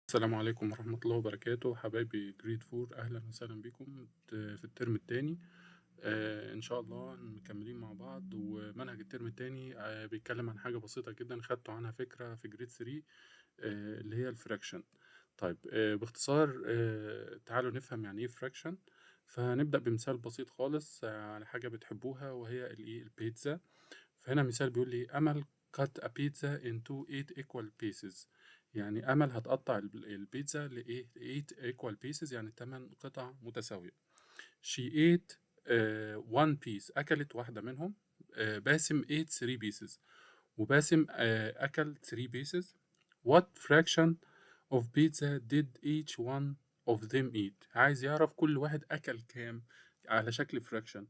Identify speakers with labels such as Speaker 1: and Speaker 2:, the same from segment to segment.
Speaker 1: السلام عليكم ورحمة الله وبركاته حبايبي جريد فور، أهلا وسهلا بكم في الترم التاني. إن شاء الله مكملين مع بعض، ومنهج الترم التاني بيتكلم عن حاجة بسيطة جدا خدتوا عنها فكرة في جريد 3، اللي هي الفراكشن. طيب، باختصار تعالوا نفهم يعني إيه فراكشن. فهنبدأ بمثال بسيط خالص على حاجة بتحبوها، وهي البيتزا. فهنا مثال بيقول لي أمل cut a pizza into 8 equal pieces. يعني أمل هتقطع البيتزا لإيه 8 equal pieces، يعني 8 قطع متساوية. she ate one piece، أكلت واحدة منهم. باسم ate 3 pieces، وباسم أكل 3 pieces. what fraction of pizza did each one of them eat؟ عايز يعرف كل واحد أكل كام على شكل fraction.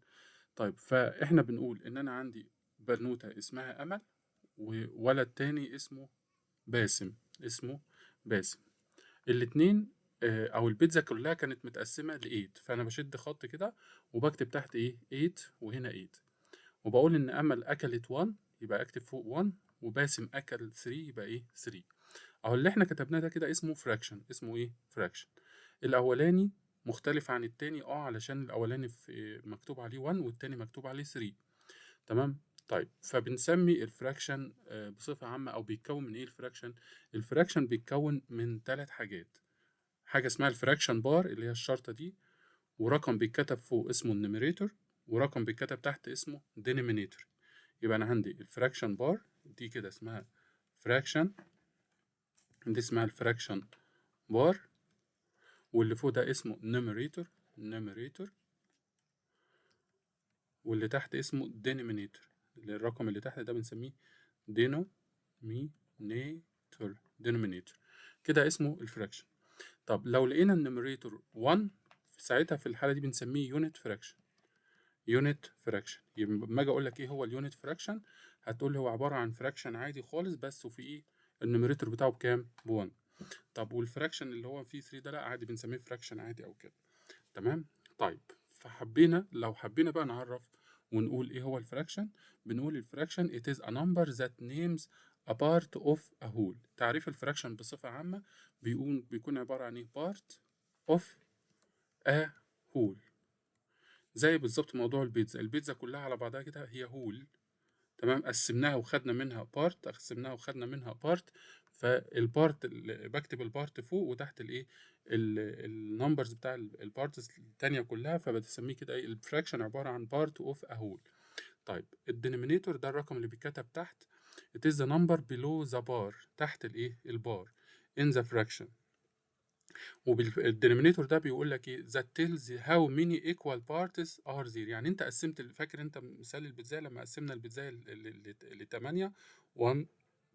Speaker 1: طيب، فإحنا بنقول إن أنا عندي بنوتة اسمها أمل، وولد تاني اسمه باسم. الاتنين أو البيتزا كلها كانت متقسمة لإيت، فأنا بشد خط كده وبكتب تحت إيه إيت وهنا إيت، وبقول إن أمل أكلت 1 يبقى أكتب فوق 1، وباسم أكل 3 يبقى إيه 3. أهو اللي إحنا كتبناه ده كده اسمه فراكشن. اسمه إيه فراكشن. الأولاني مختلف عن التاني علشان الأولاني في مكتوب عليه 1 والتاني مكتوب عليه 3. تمام. طيب، فبنسمي الفراكشن بصفة عامة، أو بيتكون من إيه الفراكشن. الفراكشن بيتكون من 3 حاجات. حاجة اسمها الفراكشن بار اللي هي الشرطة دي، ورقم بيتكتب فوق اسمه النيميريتور، ورقم بيتكتب تحت اسمه دينومينيتور. يبقى أنا عندي الفراكشن بار دي كده اسمها فراكشن، دي اسمها الفراكشن بار، واللي فوق ده اسمه نيميريتور، واللي تحت اسمه دينومينيتور. الرقم اللي تحت ده بنسميه دينومينيتور كده اسمه الفراكشن. طب لو لقينا النيميريتور 1، ساعتها في الحالة دي بنسميه يونت فراكشن. يبقى لما اجي اقول لك ايه هو اليونت فراكشن، هتقول لي هو عبارة عن فراكشن عادي خالص، بس وفي ايه النيميريتور بتاعه بكام ب1. طب والفراكشن اللي هو فيه 3 ده لا، عادي بنسميه فراكشن عادي او كده. تمام. طيب، لو حبينا بقى نعرف ونقول ايه هو الفراكشن، بنقول الفراكشن it is a number that names a part of a whole. تعريف الفراكشن بصفة عامة بيكون عبارة عن ايه part of a whole. زي بالظبط موضوع البيتزا كلها على بعضها كده هي هول. تمام. قسمناها وخدنا منها بارت. فالبارت اللي بكتب البارت فوق وتحت الايه النمبرز بتاع البارتس التانية كلها، فبتسميه كده ايه الفراكشن عبارة عن بارت اوف ا هول. طيب، الدينومينيتور ده الرقم اللي بيتكتب تحت. it is the number below the bar، تحت الايه البار in the fraction. وبالدينومينيتور ده بيقول لك ايه that tells how many equal parts are there. يعني انت قسمت فاكر انت مثال البيتزا لما قسمنا البيتزا ل 8 1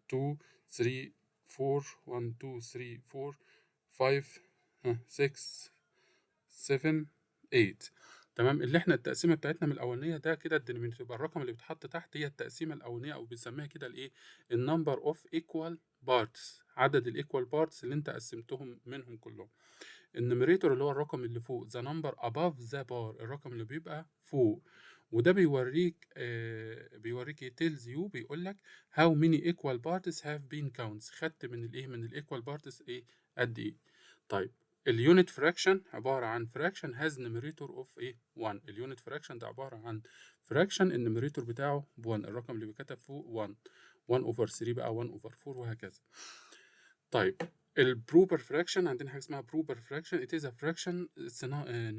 Speaker 1: 2 3 4 1 2 3 4 5 6 7 8. تمام. اللي احنا التقسيمه بتاعتنا من الاولانيه ده كده الدينومينيتور، يبقى الرقم اللي بيتحط تحت هي التقسيمه الاولانيه، او بنسميها كده الايه النمبر اوف ايكوال بارتس، عدد الايكوال بارتس اللي انت قسمتهم منهم كلهم. النوميريتور اللي هو الرقم اللي فوق the number above the bar، الرقم اللي بيبقى فوق. وده بيوريك tells you، بيقول لك how many equal parts have been counts، خدت من الايكوال بارتس ايه قد ايه. طيب، اليونت فراكشن عبارة عن فراكشن has numerator of ايه 1. اليونت فراكشن ده عبارة عن فراكشن النوميريتور بتاعه ب1، الرقم اللي بيكتب فوق 1 over 3 بقى 1 over 4 وهكذا. طيب، البروبر فراكشن عندنا حاجه اسمها بروبر فراكشن. it is a fraction its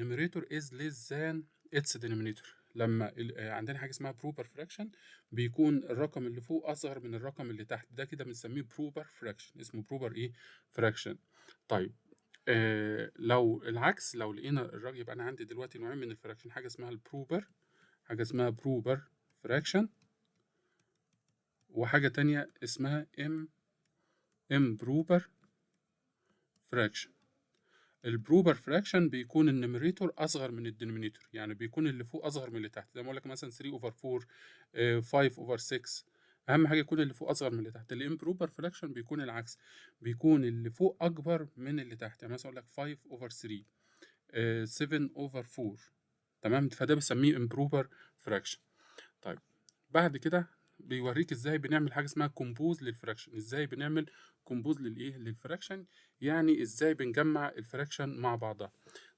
Speaker 1: numerator is less than its denominator. لما عندنا حاجه اسمها بروبر فراكشن، بيكون الرقم اللي فوق اصغر من الرقم اللي تحت، ده كده بنسميه بروبر فراكشن، اسمه بروبر ايه فراكشن. طيب، لو العكس، لو لقينا الراجل، يبقى انا عندي دلوقتي نوعين من الفراكشن، حاجه اسمها بروبر فراكشن، وحاجه تانية اسمها امبروبر فراكشن. البروبر فراكشن بيكون النيميريتور اصغر من الدينومينيتور، يعني بيكون اللي فوق اصغر من اللي تحت، زي ما اقول لك مثلا 3 اوفر 4 5 اوفر 6. اهم حاجه يكون اللي فوق اصغر من اللي تحت. الامبروبر فراكشن بيكون العكس، بيكون اللي فوق اكبر من اللي تحت، يعني مثلا اقول لك 5 اوفر 3 7 اوفر 4. تمام. فده بنسميه امبروبر فراكشن. طيب، بعد كده بيوريك ازاي بنعمل حاجه اسمها كومبوز للفراكشن، ازاي بنعمل كومبوز للايه للفراكشن، يعني ازاي بنجمع الفراكشن مع بعضها.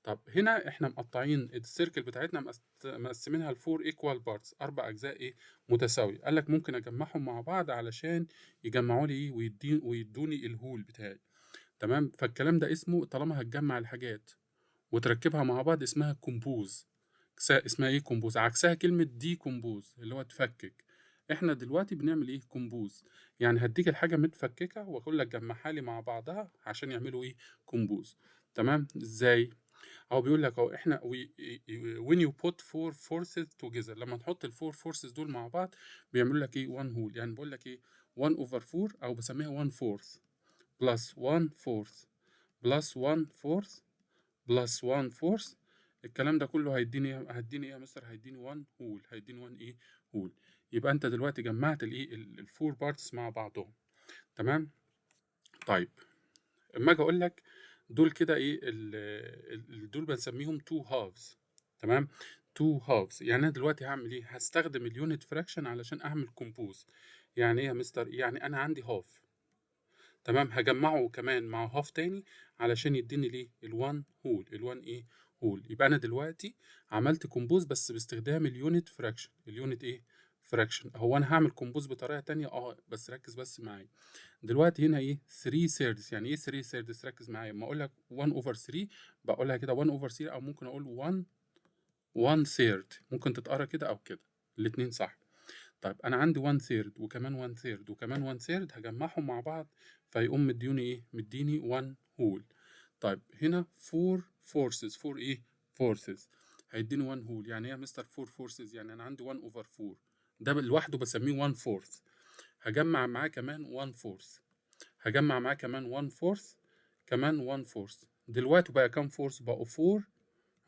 Speaker 1: طب هنا احنا مقطعين السيركل بتاعتنا مقسمينها لفور ايكوال بارتس، 4 اجزاء ايه متساويه. قال لك ممكن اجمعهم مع بعض علشان يجمعوا لي ايه ويدوني الهول بتاعي. تمام، فالكلام ده اسمه طالما هتجمع الحاجات وتركبها مع بعض اسمها كومبوز. اسمها ايه كومبوز، عكسها كلمة دي كومبوز اللي هو تفكك. احنا دلوقتي بنعمل ايه كومبوز، يعني هديك الحاجة متفككة واقول لك جمعها لي مع بعضها عشان يعملوا ايه كومبوز. تمام، ازاي؟ او بيقول لك اهو احنا when you put four forces together، لما تحط الفور فورسز دول مع بعض بيعملوا لك ايه 1 هول. يعني بقول لك ايه 1 over 4 او بسميها 1 fourth plus 1 fourth plus 1 fourth بلس 1 فورث. الكلام ده كله هيديني ايه يا مستر؟ هيديني 1 هول، هيديني 1 ايه هول. يبقى انت دلوقتي جمعت الايه الفور بارتس مع بعضهم. تمام. طيب اما اجي اقول لك دول كده ايه دول بنسميهم تو هافز. تمام، تو هافز. يعني انا دلوقتي هعمل ايه؟ هستخدم اليونت فراكشن علشان اعمل كومبوز. يعني ايه يا مستر؟ يعني انا عندي هاف، تمام، هجمعه كمان مع هاف تاني علشان يديني ليه ال1 هول. ال1 ايه هول. يبقى انا دلوقتي عملت كومبوز بس باستخدام اليونت فراكشن. اليونت ايه فراكشن. هو انا هعمل كومبوز بطريقه تانية بس ركز بس معايا. دلوقتي هنا ايه 3 سيردز. يعني ايه 3 سيردز؟ ركز معايا. اما اقول لك 1 اوفر 3 بقولها كده 1 اوفر 3، او ممكن اقول 1 ثيرد. ممكن تتقرا كده او كده، الاتنين صح. طيب انا عندي 1 ثيرد وكمان 1 ثيرد وكمان 1 ثيرد، هجمعهم مع بعض فيقوم مديوني ايه؟ مديني 1 هول. طيب هنا 4 فورسز. 4 ايه فورسز هيديني 1 هول. يعني ايه يا مستر 4 فورسز؟ يعني انا عندي 1 اوفر 4 ده لوحده بسميه 1 فورث. هجمع معاه كمان 1 فورث، هجمع معاه كمان 1 فورث، كمان 1 فورث. دلوقتي بقى كام فورث؟ بقوا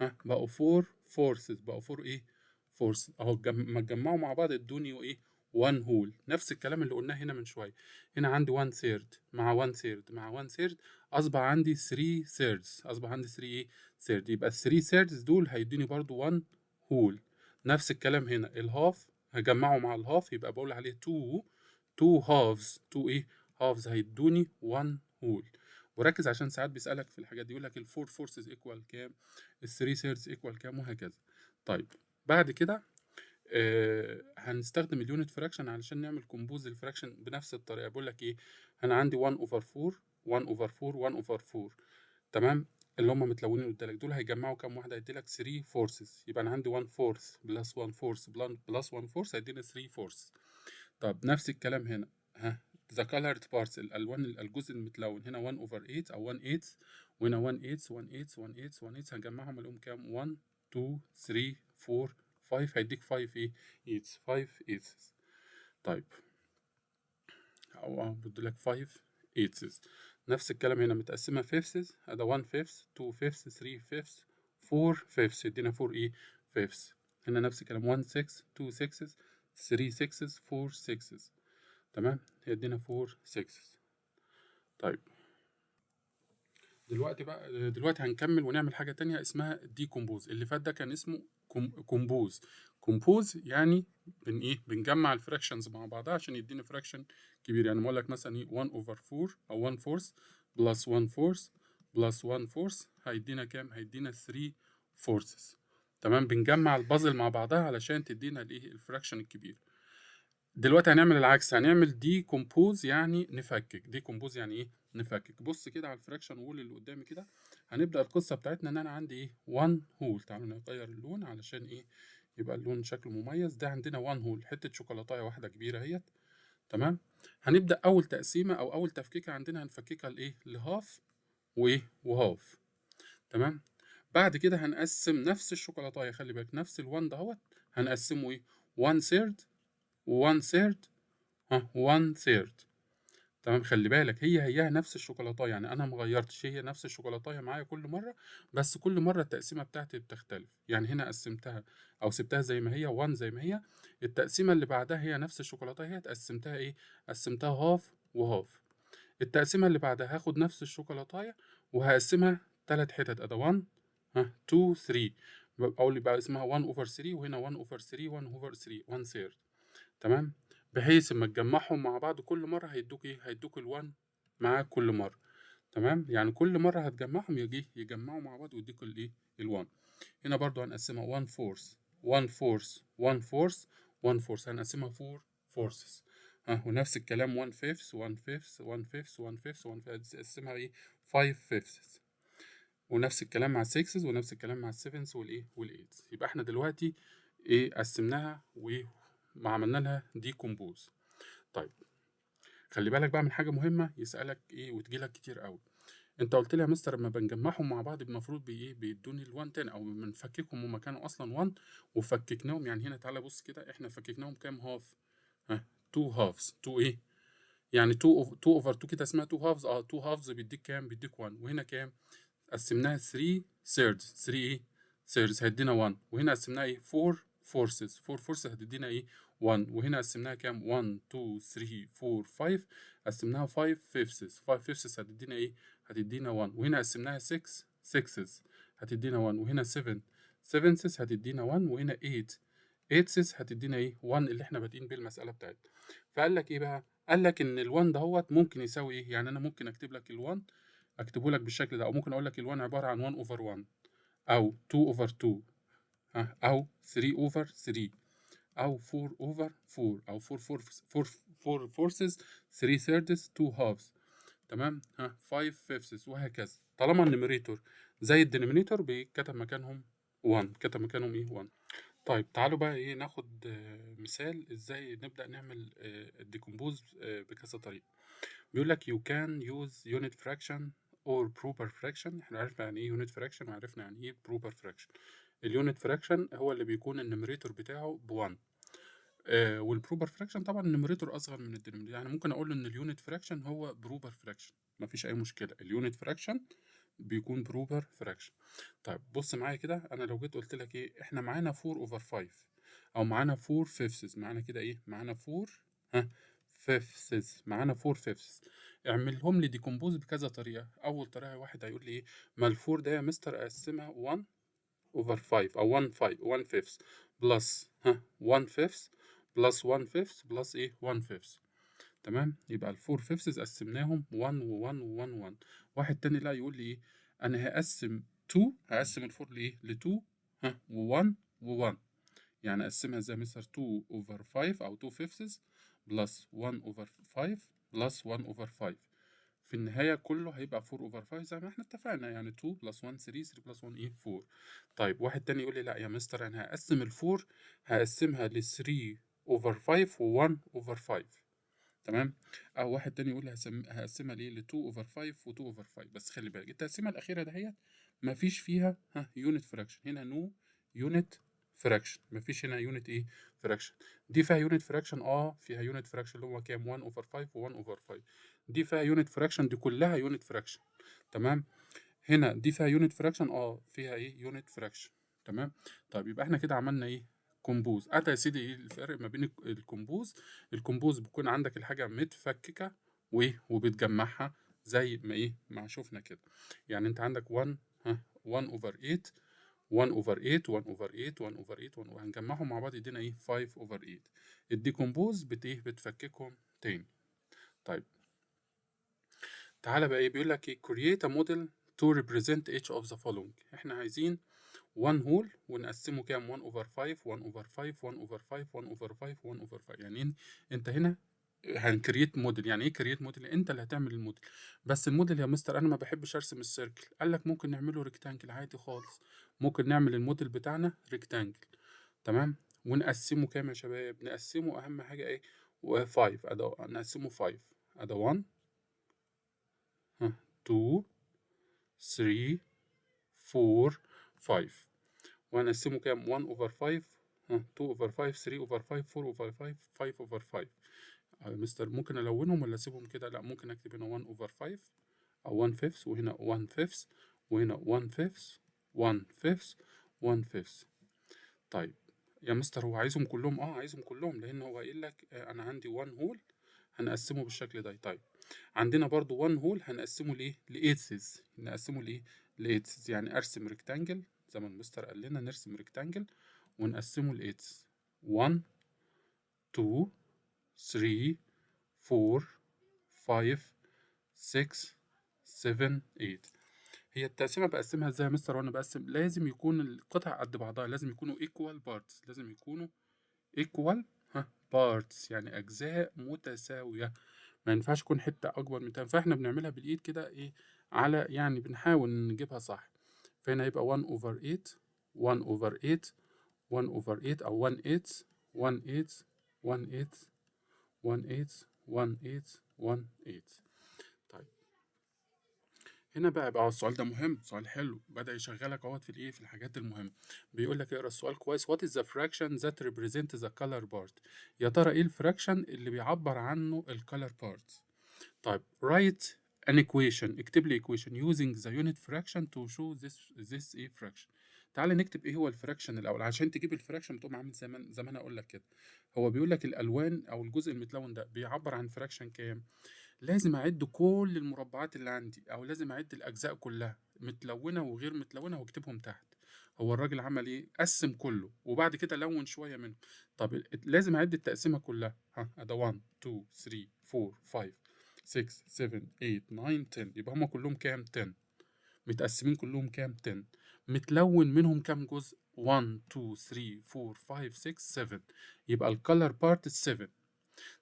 Speaker 1: 4. بقوا 4 فورسز. بقوا 4 ايه فورس. اهو ما اتجمعوا مع بعض ادوني وايه 1 هول. نفس الكلام اللي قلناه هنا من شويه. هنا عندي 1 ثيرد مع 1 ثيرد مع 1 ثيرد، اصبح عندي 3 ثيردز. اصبح عندي 3 ايه ثيرد. يبقى ال 3 ثيردز دول هيدوني برضو 1 هول. نفس الكلام هنا الهاف هجمعه مع الهاف يبقى بقول عليه 2 هافز. 2 ايه هافز هيدوني 1 هول. وركز عشان ساعات بيسألك في الحاجات دي يقول لك الفور فورسز ايكوال كام، الثري سيرز ايكوال كام، وهكذا. طيب بعد كده هنستخدم اليونت فراكشن علشان نعمل كومبوز الفراكشن بنفس الطريقه. بقول لك ايه، انا عندي 1 اوفر 4 1 اوفر 4 1 اوفر 4. تمام، اللي هم متلونين قدامك دول هيجمعوا كام واحده؟ هيديلك 3 فورسز. يبقى انا عندي 1 فورث بلس 1 فورث بلس 1 فورث هيديني 3 فورث. طب نفس الكلام هنا. the colored parts الالوان الجزء المتلون هنا 1 over 8 او 1 8، وهنا 1 8 1 8 1 8 1 8. هنجمعهم الاقيهم كام 1 2 3 4 5. هيديك 5 ايه 8 5 8. طيب او بدي لك 5 8. نفس الكلام هنا متقسمه fifths. هذا 1 fifth 2 fifths 3 fifths 4 fifths يدينا 4 ايه fifths. هنا نفس الكلام 1 6 2 sixes 3 sixes 4 sixes. تمام، هيدينا 4 6. طيب دلوقتي هنكمل ونعمل حاجة تانية اسمها ديكومبوز. اللي فات ده كان اسمه كومبوز. كومبوز يعني بنجمع الفراكشنز مع بعضها عشان يديني فراكشن كبير. يعني بقول لك مثلا 1 اوفر 4 او 1 فورث بلس 1 فورث بلس 1 فورث هيدينا كام؟ هيدينا 3 فورثز. تمام، بنجمع البازل مع بعضها علشان تدينا الفراكشن الكبير. دلوقتي هنعمل العكس، هنعمل دي كومبوز يعني نفكك. دي كومبوز يعني ايه نفكك. بص كده على الفراكشن وول اللي قدامي كده. هنبدأ القصة بتاعتنا ان انا عندي ايه 1 هول. تعالوا نغير اللون علشان ايه يبقى اللون شكله مميز. ده عندنا 1 هول، حتة شوكولاتاية واحدة كبيرة اهيت. تمام، هنبدأ اول تقسيمة او اول تفكيكة عندنا هنفككها لايه لهاف وايه وهاف. تمام، بعد كده هنقسم نفس الشوكولاتاية، خلي بالك نفس ال1 دهوت هنقسمه ايه 1 ثيرد و1 ثيرد 1 ثيرد. تمام، خلي بالك هي نفس الشوكولاتايه. يعني انا مغيرتش، هي نفس الشوكولاتايه معايا كل مره، بس كل مره التقسيمه بتاعتي بتختلف. يعني هنا قسمتها او سبتها زي ما هي 1 زي ما هي. التقسيمه اللي بعدها هي نفس الشوكولاتايه، هي قسمتها ايه قسمتها هاف وهاف. التقسيمه اللي بعدها هاخد نفس الشوكولاتايه وهقسمها 3 حتت. ادا 1 2 3 او اللي بقى اسمها 1 اوفر 3، وهنا 1 اوفر 3 1 اوفر 3 1 ثيرد. تمام، بحيث اما تجمعهم مع بعض كل مرة هيدوك ايه هيدوك ال1 معاك كل مرة. تمام، يعني كل مرة هتجمعهم يجمعوا مع بعض ويديكوا الايه ال1. هنا برضو هنقسمها 1 فورث 1 فورث 1 فورث 1 فورث، هنقسمها 4 فورثز. ها، ونفس الكلام 1 فيفث 1 فيفث 1 فيفث 1 فيفث 1 فيفث، هنقسمها ايه 5 فيفثز. ونفس الكلام مع السكسز، ونفس الكلام مع السيفنز والايه والايتس. يبقى احنا دلوقتي ايه قسمناها وما عملنا لها ديكومبوز. طيب خلي بالك بقى من حاجة مهمة، يسألك ايه وتجيلك كتير قوي. انت قلت لي يا مستر لما بنجمعهم مع بعض المفروض ايه بيدوني ال1 تاني، او بنفككهم هما كانوا اصلا 1 وفككناهم. يعني هنا تعالى بص كده، احنا فككناهم كام هاف؟ ها 2 هافز. 2 ايه يعني 2 اوفر 2 كده اسمها 2 هافز. 2 هافز بيديك كام؟ بيديك 1. وهنا كام؟ قسمناها 3 thirds. 3 ايه thirds هيدينا 1. وهنا قسمناها ايه 4 forces. 4 forces هتدينا ايه 1. وهنا قسمناها كام 1 2 3 4 5، قسمناها 5 fifths. 5 fifths هتدينا ايه هتدينا 1. وهنا قسمناها 6 sixes هتدينا 1. وهنا 7 sevenths هتدينا 1. وهنا 8 eighths هتدينا ايه 1 اللي احنا بادئين بيه المسألة بتاعتنا. فقال لك ايه بقى؟ قال لك ان ال1 دهوت ممكن يساوي ايه. يعني انا ممكن اكتب لك ال1، اكتبه لك بالشكل ده، او ممكن اقول لك ال1 عباره عن 1 اوفر 1 او 2 اوفر 2 او 3 اوفر 3 او 4 اوفر 4 او 4 فورسز 3 ثيردز 2 هافز. تمام 5 فيفثز وهكذا. طالما النيميريتور زي الدينومينيتور بيتكتب مكانهم 1، كتب مكانهم ايه 1. طيب تعالوا بقى ايه ناخد مثال ازاي نبدأ نعمل الديكومبوز بكذا طريقة. بيقول لك you can use unit fraction or proper fraction. احنا عرفنا يعني ايه unit fraction وعرفنا يعني ايه proper fraction. اليونت fraction هو اللي بيكون النمريتور بتاعه ب1. والبروبر فراكشن طبعا النمريتور اصغر من الدينومينيتور. يعني ممكن اقول ان اليونت فراكشن هو بروبر فراكشن، مفيش اي مشكله. اليونت فراكشن بيكون بروبر فراكشن. طيب بص معايا كده، انا لو جيت قلت لك ايه احنا معانا 4 اوفر 5 او معانا 4 فيفثز، معانا كده ايه معانا 4 فيفثز، معانا 4 فيفثز. اعملهم لي ديكومبوز بكذا طريقه. اول طريقه واحد هيقول لي ايه، ما الفور ده يا مستر اقسمها 1 over 5 أو 1 fifth بلس 1 fifth بلس 1 fifth بلس إيه 1 fifth. تمام، يبقى الفور فيفثز قسمناهم 1 و1 و1 و1. واحد تاني لا يقول لي إيه، أنا هقسم 2، هقسم الفور لإيه ل 2 و1 و1. يعني أقسمها زي مثلا 2 over 5 أو 2 fifths بلس 1 over 5 بلس 1 over 5. في النهاية كله هيبقى 4 اوفر 5 زي ما احنا اتفقنا، يعني 2 بلس 1 3 3 بلس 1 ايه 4. طيب واحد تاني يقول لي لا يا مستر انا هقسم الفور، هقسمها ل 3 اوفر 5 و1 اوفر 5. تمام. او واحد تاني يقول لي هقسمها ليه ل 2 اوفر 5 و2 اوفر 5. بس خلي بالك التقسيمه الاخيره دهيت مفيش فيها يونت فراكشن. هنا نو يونت فراكشن، مفيش هنا يونت ايه فراكشن. دي فيها يونت فراكشن، فيها يونت فراكشن اللي هو كام 1 اوفر 5 و1 اوفر 5. دي فيها يونت فراكشن، دي كلها يونت فراكشن. تمام. هنا دي فيها يونت فراكشن، فيها ايه يونت فراكشن. تمام. طيب يبقى احنا كده عملنا ايه كومبوز. يا سيدي ايه الفرق ما بين الكومبوز؟ الكومبوز بيكون عندك الحاجه متفككه وبتجمعها زي ما ايه ما شفنا كده. يعني انت عندك 1 1 اوفر 8 1 اوفر 8 1 اوفر 8 1 اوفر 8 وهنجمعهم مع بعض يدينا ايه 5 اوفر 8. الديكومبوز بتفككهم تاني. طيب تعالى بقى ايه بيقول لك ايه create a model to represent each of the following. احنا عايزين 1 whole ونقسمه كام 1 over 5 1 over 5 1 over 5 1 over 5 1 over 5. يعني انت هنا هنكريت موديل. يعني ايه كريت موديل؟ انت اللي هتعمل الموديل. بس الموديل يا مستر انا ما بحبش ارسم السيركل. قال لك ممكن نعمله ريكتانجل عادي خالص. ممكن نعمل الموديل بتاعنا ريكتانجل. تمام. ونقسمه كام يا شباب؟ نقسمه اهم حاجه ايه 5. نقسمه 5 ادي 1 2 3 4 5. وهنقسمه كام 1 over 5 2 over 5 3 over 5 4 over 5 5 over 5. مستر ممكن ألونهم ولا أسيبهم كده؟ لأ، ممكن أكتب هنا 1 over 5 أو 1 fifth وهنا 1 fifth وهنا 1 fifth 1 fifth 1 fifth. طيب يا مستر هو عايزهم كلهم؟ عايزهم كلهم لأن هو قايل لك أنا عندي 1 هول هنقسمه بالشكل ده. طيب عندنا برضو 1 هول هنقسمه لإيه؟ لإيتسز. نقسمه لإيه؟ لإيتسز. يعني أرسم ريكتانجل زي ما المستر قال لنا نرسم ريكتانجل ونقسمه لإيتس 1 2 3 4 5 6 7 8. هي التقسيمة بقسمها ازاي يا مستر وانا بقسم؟ لازم يكون القطع قد بعضها، لازم يكونوا equal parts، لازم يكونوا equal parts يعني أجزاء متساوية، ما ينفعش يكون حتة أكبر من التانية. فإحنا بنعملها بالإيد كده إيه، على يعني بنحاول نجيبها صح. فهنا هيبقى 1 over 8 1 over 8 1 over 8 أو 1 8 1 8 1 8 1 8 1 8 1 8. طيب هنا بقى السؤال ده مهم، سؤال حلو، بدأ يشغلك اهوت في الايه، في الحاجات المهمة. بيقول لك اقرا السؤال كويس. what is the fraction that represent the color part؟ يا ترى ايه الفراكشن اللي بيعبر عنه الكالر بارت؟ طيب write an equation، اكتب لي equation using the unit fraction to show this ايه fraction. تعال نكتب ايه هو الفراكشن الاول. عشان تجيب الفراكشن بتقوم عامل زي ما انا اقول لك كده. هو بيقول لك الالوان او الجزء المتلون ده بيعبر عن فراكشن كام؟ لازم أعد كل المربعات اللي عندي، أو لازم أعد الأجزاء كلها متلونة وغير متلونة وأكتبهم تحت. هو الراجل عمل إيه؟ قسم كله وبعد كده لون شوية منه. طب لازم أعد التقسيمة كلها. أدا 1 2 3 4 5 6 7 8 9 10. يبقى هما كلهم كام؟ 10. متقسمين كلهم كام؟ 10. متلون منهم كام جزء؟ 1 2 3 4 5 6 7. يبقى الكالر بارت 7.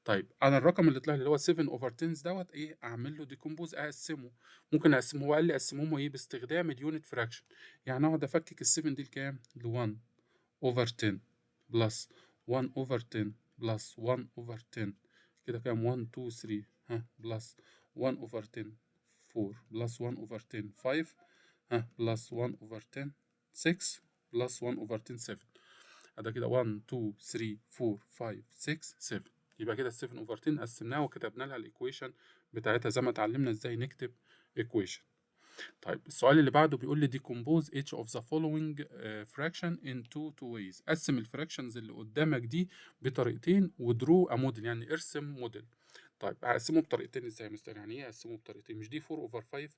Speaker 1: طيب انا الرقم اللي طلع لي اللي هو 7 اوفر 10 دوت ايه، اعمل له ديكومبوز، اقسمه. ممكن اقسمه، هو قال لي قسمهم ايه باستخدام اليونت فراكشن. يعني اقعد افكك ال 7 دي لكام؟ ل 1 اوفر 10 بلس 1 اوفر 10 بلس 1 اوفر 10. كده كام؟ 1 2 3 بلس 1 اوفر 10 4 بلس 1 اوفر 10 5 بلس 1 اوفر 10 6 بلس 1 اوفر 10 7. ده كده 1 2 3 4 5 6 7. يبقى كده ال 7 اوفر 10 قسمناها وكتبنا لها الايكويشن بتاعتها زي ما اتعلمنا ازاي نكتب ايكويشن. طيب السؤال اللي بعده بيقول لي decompose each of the following fraction into two ways. قسم الفراكشنز اللي قدامك دي بطريقتين ودرو ا موديل، يعني ارسم موديل. طيب هقسمه بطريقتين ازاي يا مستر؟ يعني ايه اقسمه بطريقتين؟ مش دي 4 اوفر 5؟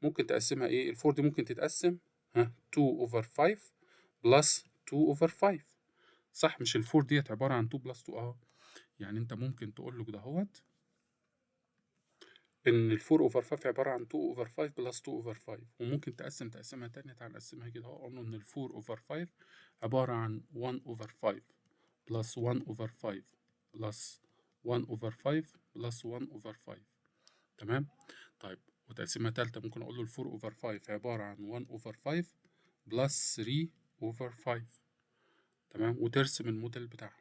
Speaker 1: ممكن تقسمها ايه؟ ال 4 دي ممكن تتقسم 2 اوفر 5 بلس 2 اوفر 5. صح؟ مش الفور ديت عبارة عن 2 بلس 2؟ يعني انت ممكن تقول له كده اهوت ان الفور اوفر 5 عبارة عن 2 اوفر 5 بلس 2 اوفر 5. وممكن تقسم تقسيمها تانية. تعال نقسمها كده اهو. قلنا ان الفور اوفر 5 عبارة عن 1 اوفر 5 بلس 1 اوفر 5 بلس 1 اوفر 5 بلس 1 اوفر 5. تمام. طيب وتقسيمة تالتة ممكن اقول له الفور اوفر 5 عبارة عن 1 اوفر 5 بلس 3 اوفر 5. تمام. وترسم الموديل بتاعها.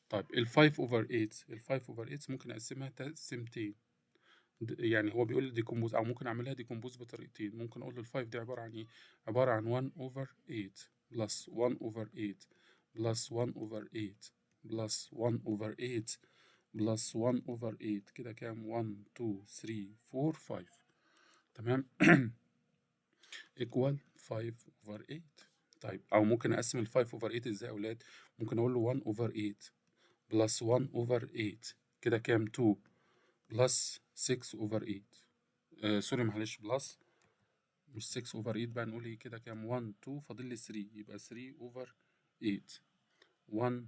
Speaker 1: طيب ال 5 over 8، ال 5 over 8 ممكن اقسمها تقسيمتين. يعني هو بيقول لي ديكومبوز، او ممكن اعملها ديكومبوز بطريقتين. ممكن اقول له ال 5 دي عباره عن ايه؟ عباره عن 1 over 8 بلس 1 over 8 بلس 1 over 8 بلس 1 over 8 بلس 1 over 8. كده كام؟ 1 2 3 4 5. تمام. equal 5 over 8. طيب او ممكن اقسم ال 5 over 8 ازاي يا اولاد؟ ممكن اقول له 1 over 8 بلس 1 over 8. كده كام؟ 2 بلس 6 over 8. سوري معلش، بلس مش 6 over 8 بقى. نقول ايه كده؟ كام؟ 1 2 فاضل لي 3، يبقى 3 over 8. 1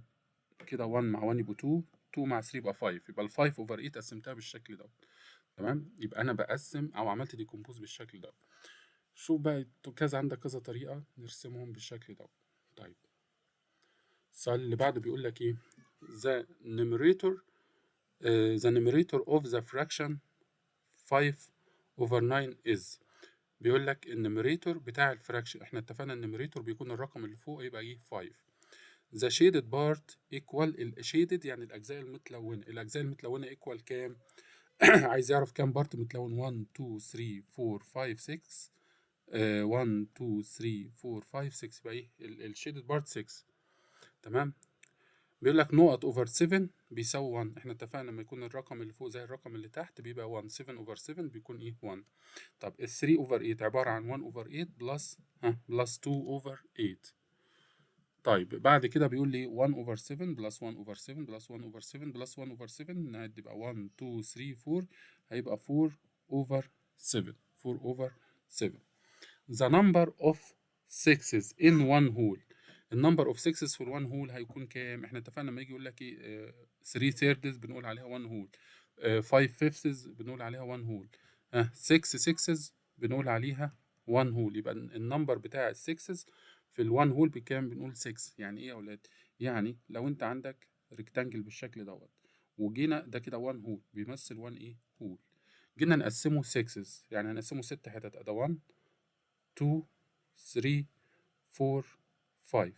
Speaker 1: كده 1 مع 1 يبقى 2، 2 مع 3 يبقى 5. يبقى ال 5 over 8 قسمتها بالشكل ده. تمام. يبقى انا بقسم او عملت ديكومبوز بالشكل ده. شوف بقى كذا، عندك كذا طريقة نرسمهم بالشكل ده. طيب السؤال اللي بعده بيقول لك ايه؟ the numerator the numerator of the fraction 5 over 9 is. بيقول لك النيميريتور بتاع الفراكشن، احنا اتفقنا النيميريتور بيكون الرقم اللي فوق يبقى ايه؟ 5. the shaded part equal الشيدد يعني الأجزاء المتلونة. الأجزاء المتلونة equal كام؟ عايز يعرف كام بارت متلون؟ 1 2 3 4 5 6. 1 2 3 4 5 6. يبقى ايه الشيدد بارت 6. تمام. بيقول لك نقط اوفر 7 بيساوي 1. احنا اتفقنا لما يكون الرقم اللي فوق زي الرقم اللي تحت بيبقى 1. 7 اوفر 7 بيكون ايه؟ 1. طب ال 3 اوفر 8 عبارة عن 1 اوفر 8 بلس بلس 2 اوفر 8. طيب بعد كده بيقول لي 1 اوفر 7 بلس 1 اوفر 7 بلس 1 اوفر 7 بلس 1 اوفر 7. نعد يبقى 1 2 3 4. هيبقى 4 اوفر 7. 4 اوفر 7. The number of sixes in one whole. النمبر اوف سكسس في الوان هول هيكون كام؟ احنا اتفقنا لما يجي يقول لك ايه 3 ثيردز بنقول عليها 1 هول، 5 فيفثز بنقول عليها 1 هول، 6 6's بنقول عليها 1 هول، يبقى النمبر بتاع ال 6's في ال 1 هول بكام؟ بنقول 6. يعني ايه يا اولاد؟ يعني لو انت عندك ريكتانجل بالشكل دوت وجينا ده كده 1 هول بيمثل 1 ايه هول، جينا نقسمه 6's يعني هنقسمه 6 حتت، ده 1 2 3 4 5.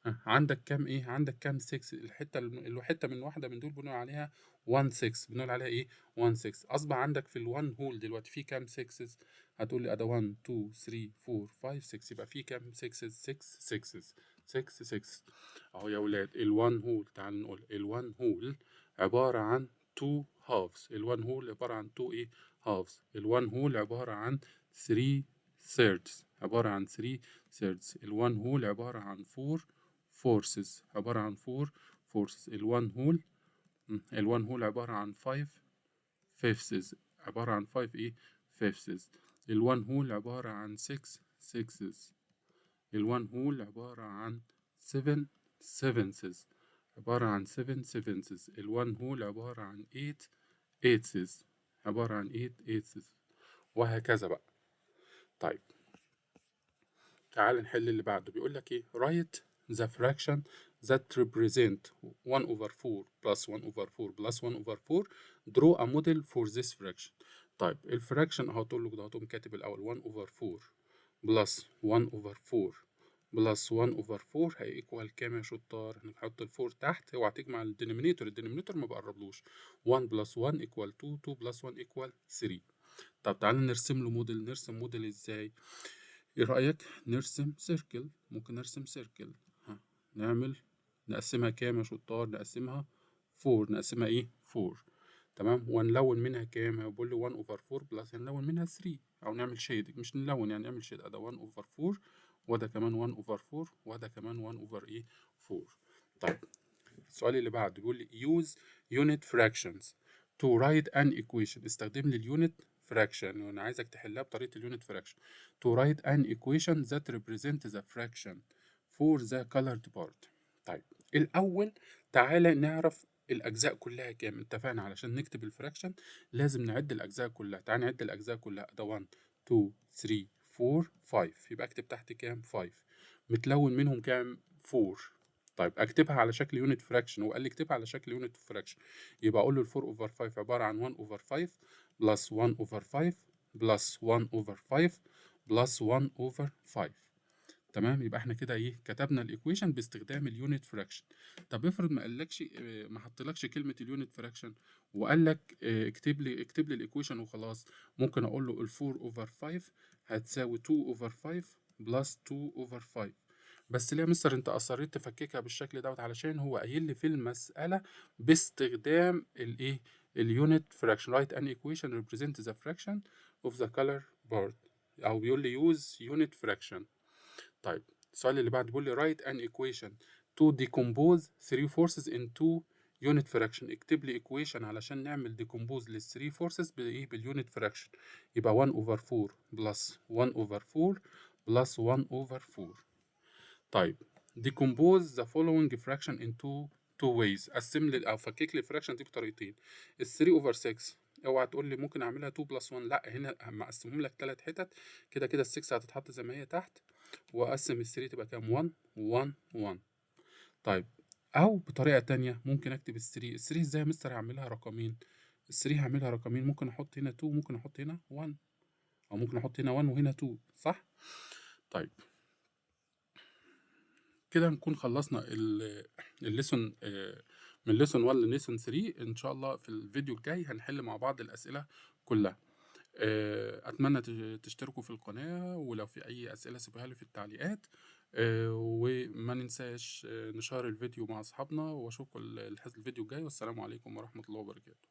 Speaker 1: عندك كام ايه؟ عندك كام 6؟ الحته من واحده من دول بنقول عليها 1 6، بنقول عليها ايه؟ 1 6. اصبح عندك في ال1 هول دلوقتي في كام 6؟ هتقول لي ده 1 2 3 4 5 6، يبقى في كام 6؟ 6 6 6 6 اهو يا اولاد. ال1 هول تعال نقول ال1 هول عباره عن 2 هافز. ال1 هول عباره عن 2 ايه هافز. ال1 هول عباره عن 3 thirds، عباره عن 3 thirds. ال1 هول عباره عن 4 forces، عبارة عن 4 forces. ال1 هول عبارة عن 5 fifths، عبارة عن 5 ايه fifths. ال1 هول عبارة عن 6 sixths. ال1 هول عبارة عن 7 sevenths، عبارة عن 7 sevenths. ال1 هول عبارة عن 8 eighths، عبارة عن 8 eighths، وهكذا بقى. طيب تعال نحل اللي بعده. بيقول لك ايه؟ write the fraction that represent 1 over 4 plus 1 over 4 plus 1 over 4. draw a model for this fraction. طيب الفراكشن اهو، تقول له كده، هتقوم كاتب الاول 1 over 4 plus 1 over 4 plus 1 over 4 هيكوال كام يا شطار؟ هنحط ال 4 تحت، اوعى تجمع الدينومينيتور ما بقربلوش. 1 plus 1 equal 2 2 plus 1 equal 3. طب تعالى نرسم له موديل. نرسم موديل ازاي؟ ايه رأيك نرسم سيركل؟ ممكن نرسم سيركل. نعمل نقسمها كام يا شطار؟ نقسمها 4. نقسمها ايه 4. تمام. ونلون منها كام؟ هيقول لي 1 اوفر 4 بلس هنلون منها 3، او نعمل شيدنج، مش نلون يعني نعمل شيد. ده 1 اوفر 4 وده كمان 1 اوفر 4 وده كمان 1 اوفر ايه 4. طيب السؤال اللي بعده بيقول لي use unit fractions to write an equation. استخدم لي اليونت fraction، وانا عايزك تحلها بطريقة اليونت fraction. to write an equation that represents the fraction for the colored part. طيب الأول تعالى نعرف الأجزاء كلها كام. اتفقنا علشان نكتب الفراكشن لازم نعد الأجزاء كلها. تعالى نعد الأجزاء كلها. ده 1 2 3 4 5، يبقى اكتب تحت كام 5. متلون منهم كام 4. طيب اكتبها على شكل يونت فراكشن، وقال لي اكتبها على شكل يونت فراكشن، يبقى اقول له ال 4 اوفر 5 عباره عن 1 اوفر 5 بلس 1 اوفر 5 بلس 1 اوفر 5 بلس 1 اوفر 5. تمام. يبقى احنا كده ايه كتبنا الايكويشن باستخدام اليونت فراكشن. طب افرض ما قالكش ما حطلكش كلمه اليونت فراكشن وقال لك اكتب لي الايكويشن وخلاص. ممكن اقول له ال 4 اوفر 5 هتساوي 2 اوفر 5 بلس 2 اوفر 5. بس ليه يا مستر انت اصريت تفككها بالشكل دوت؟ علشان هو قايل لي في المساله باستخدام الايه اليونت فراكشن. write an equation represent the fraction of the color part، او بيقول لي use unit fraction. طيب السؤال اللي بعد بيقول لي write an equation to decompose 3 forces into unit fraction. اكتب لي equation علشان نعمل decompose لل 3 forces بايه بالunit fraction. يبقى 1 over 4 plus 1 over 4 plus 1 over 4. طيب decompose the following fraction into two ways. قسم لي او فكك لي الفراكشن دي بطريقتين. ال 3 over 6 اوعى تقول لي ممكن اعملها 2 plus 1، لا هنا مقسمهم لك 3 حتت. كده كده ال 6 هتتحط زي ما هي تحت، واقسم ال 3 تبقى كام 1 1 1. طيب او بطريقه تانية ممكن اكتب ال 3. ال 3 ازاي يا مستر هعملها رقمين؟ ال 3 هعملها رقمين، ممكن احط هنا 2 ممكن احط هنا 1، او ممكن احط هنا 1 وهنا 2، صح؟ طيب كده نكون خلصنا الليسون من ليسون 1 لليسون 3. ان شاء الله في الفيديو الجاي هنحل مع بعض الاسئله كلها. اتمنى تشتركوا في القناه، ولو في اي اسئله سيبوها لي في التعليقات. وما ننساش نشار الفيديو مع اصحابنا، واشوفكم الفيديو الجاي، والسلام عليكم ورحمه الله وبركاته.